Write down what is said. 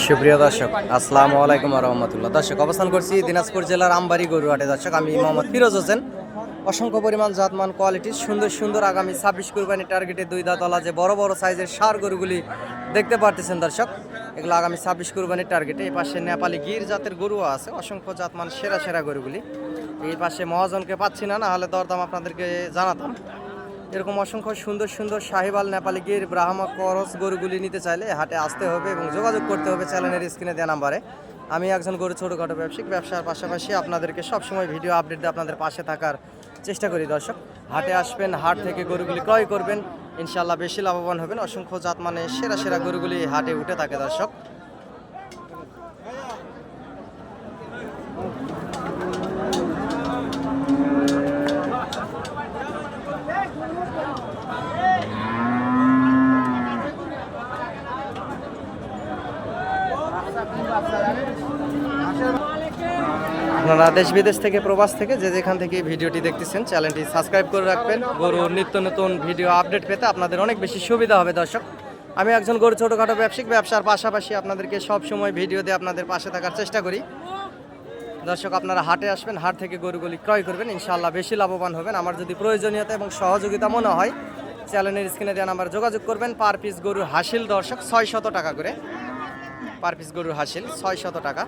সুপ্রিয় দর্শক, আসসালামু আলাইকুম ওয়া রাহমাতুল্লাহ। দর্শক, অবস্থান করছি দিনাজপুর জেলার আমবাড়ি গরুহাটে। দর্শক, আমি মোহাম্মদ ফিরোজ হোসেন। অসংখ্য পরিমাণ জাতমান কোয়ালিটির সুন্দর সুন্দর আগামী 26 কুরবানি টার্গেটে 2 দাঁতওয়ালা যে বড় বড় সাইজের ষাঁড় গরুগুলি দেখতে পারতেছেন দর্শক, এগুলো আগামী 26 কুরবানির টার্গেটে। এই পাশে নেপালি গির জাতের গরুও আছে, অসংখ্য জাতমান সেরা সেরা গরুগুলি। এই পাশে মহাজনকে পাচ্ছি না, না হলে দরদাম আপনাদেরকে জানাতাম। এরকম অসংখ্য সুন্দর সুন্দর শাহিওয়াল, নেপালি গির, ব্রাহ্মা করস গরুগুলি নিতে চাইলে হাটে আসতে হবে এবং যোগাযোগ করতে হবে চ্যানেলের স্ক্রিনে দেওয়া নাম্বারে। আমি একজন গরু ছোটোখাটো ব্যবসায়িক, ব্যবসার পাশাপাশি আপনাদেরকে সবসময় ভিডিও আপডেট দিয়ে আপনাদের পাশে থাকার চেষ্টা করি। দর্শক, হাটে আসবেন, হাট থেকে গরুগুলি ক্রয় করবেন, ইনশাল্লাহ বেশি লাভবান হবেন। অসংখ্য জাত মানে সেরা সেরা গরুগুলি হাটে উঠে থাকে দর্শক। আপনারা দেশ বিদেশ থেকে, প্রবাস থেকে, যে যেখান থেকে ভিডিওটি দেখতেছেন, চ্যানেলটি সাবস্ক্রাইব করে রাখবেন। গরুর নিত্য নতুন ভিডিও আপডেট পেতে আপনাদের অনেক বেশি সুবিধা হবে দর্শক। আমি একজন গরু ছোটোখাটো ব্যবসায়িক, ব্যবসার পাশাপাশি আপনাদেরকে সব সময় ভিডিও দিয়ে আপনাদের পাশে থাকার চেষ্টা করি। দর্শক, আপনারা হাটে আসবেন, হাট থেকে গরুগুলি ক্রয় করবেন, ইনশাআল্লাহ বেশি লাভবান হবেন। আমার যদি প্রয়োজনীয়তা এবং সহযোগিতা মনে হয়, চ্যানেলের স্ক্রিনে দেওয়া নাম্বার যোগাযোগ করবেন। পার পিস গরুর হাসিল দর্শক 600 টাকা করে, পার পিস গরুর হাসিল 600 টাকা।